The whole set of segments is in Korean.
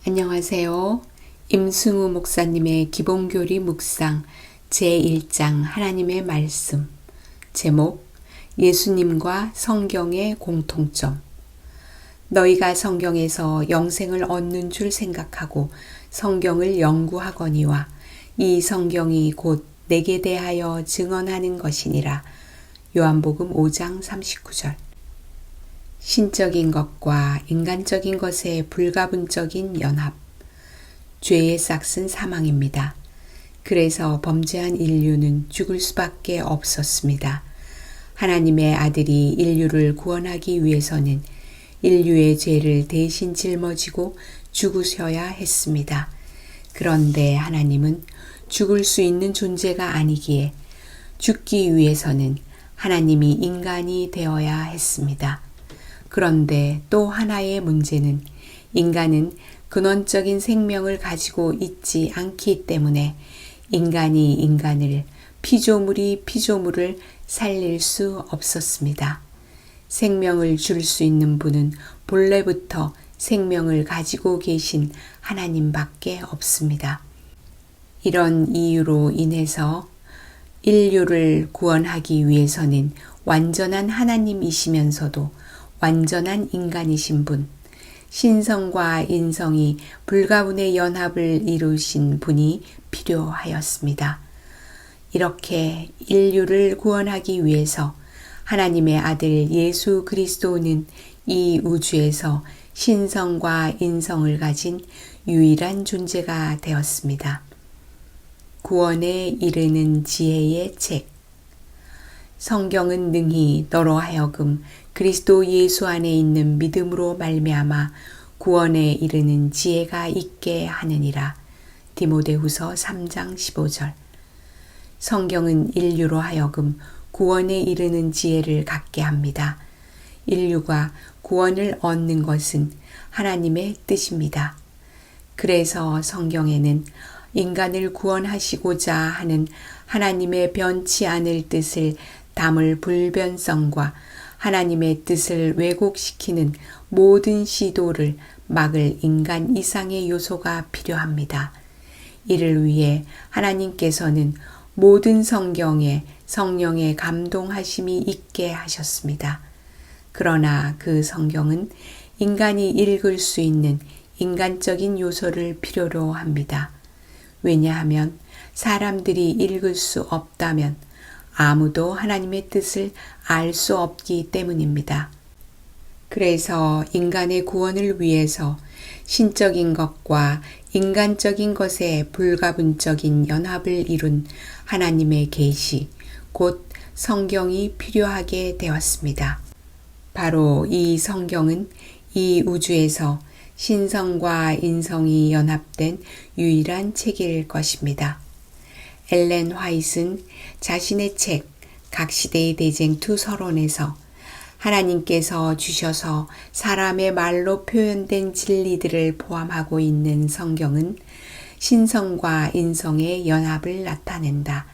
안녕하세요. 임승우 목사님의 기본교리 묵상 제1장 하나님의 말씀. 제목 예수님과 성경의 공통점. 너희가 성경에서 영생을 얻는 줄 생각하고 성경을 연구하거니와 이 성경이 곧 내게 대하여 증언하는 것이니라. 요한복음 5장 39절. 신적인 것과 인간적인 것의 불가분적인 연합. 죄의 싹은 사망입니다. 그래서 범죄한 인류는 죽을 수밖에 없었습니다. 하나님의 아들이 인류를 구원하기 위해서는 인류의 죄를 대신 짊어지고 죽으셔야 했습니다. 그런데 하나님은 죽을 수 있는 존재가 아니기에 죽기 위해서는 하나님이 인간이 되어야 했습니다. 그런데 또 하나의 문제는 인간은 근원적인 생명을 가지고 있지 않기 때문에 인간이 인간을, 피조물이 피조물을 살릴 수 없었습니다. 생명을 줄 수 있는 분은 본래부터 생명을 가지고 계신 하나님밖에 없습니다. 이런 이유로 인해서 인류를 구원하기 위해서는 완전한 하나님이시면서도 완전한 인간이신 분, 신성과 인성이 불가분의 연합을 이루신 분이 필요하였습니다. 이렇게 인류를 구원하기 위해서 하나님의 아들 예수 그리스도는 이 우주에서 신성과 인성을 가진 유일한 존재가 되었습니다. 구원에 이르는 지혜의 책. 성경은 능히 너로 하여금 그리스도 예수 안에 있는 믿음으로 말미암아 구원에 이르는 지혜가 있게 하느니라. 디모데후서 3장 15절. 성경은 인류로 하여금 구원에 이르는 지혜를 갖게 합니다. 인류가 구원을 얻는 것은 하나님의 뜻입니다. 그래서 성경에는 인간을 구원하시고자 하는 하나님의 변치 않을 뜻을 담을 불변성과 하나님의 뜻을 왜곡시키는 모든 시도를 막을 인간 이상의 요소가 필요합니다. 이를 위해 하나님께서는 모든 성경에 성령의 감동하심이 있게 하셨습니다. 그러나 그 성경은 인간이 읽을 수 있는 인간적인 요소를 필요로 합니다. 왜냐하면 사람들이 읽을 수 없다면 아무도 하나님의 뜻을 알 수 없기 때문입니다. 그래서 인간의 구원을 위해서 신적인 것과 인간적인 것의 불가분적인 연합을 이룬 하나님의 계시, 곧 성경이 필요하게 되었습니다. 바로 이 성경은 이 우주에서 신성과 인성이 연합된 유일한 책일 것입니다. 엘렌 화이트는 자신의 책 각 시대의 대쟁 투 서론에서 하나님께서 주셔서 사람의 말로 표현된 진리들을 포함하고 있는 성경은 신성과 인성의 연합을 나타낸다.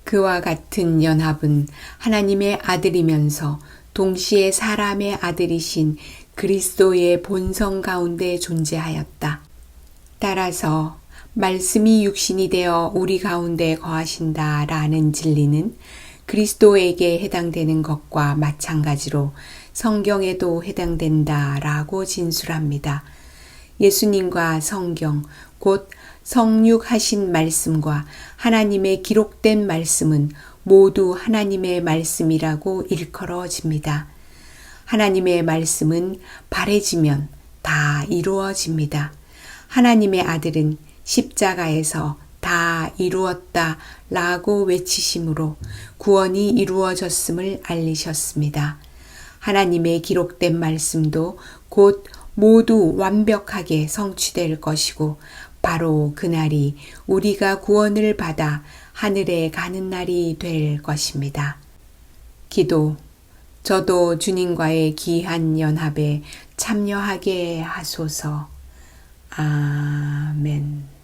그와 같은 연합은 하나님의 아들이면서 동시에 사람의 아들이신 그리스도의 본성 가운데 존재하였다. 따라서 말씀이 육신이 되어 우리 가운데 거하신다라는 진리는 그리스도에게 해당되는 것과 마찬가지로 성경에도 해당된다라고 진술합니다. 예수님과 성경, 곧 성육하신 말씀과 하나님의 기록된 말씀은 모두 하나님의 말씀이라고 일컬어집니다. 하나님의 말씀은 바래지면 다 이루어집니다. 하나님의 아들은 십자가에서 다 이루었다 라고 외치심으로 구원이 이루어졌음을 알리셨습니다. 하나님의 기록된 말씀도 곧 모두 완벽하게 성취될 것이고 바로 그날이 우리가 구원을 받아 하늘에 가는 날이 될 것입니다. 기도. 저도 주님과의 귀한 연합에 참여하게 하소서. 아멘.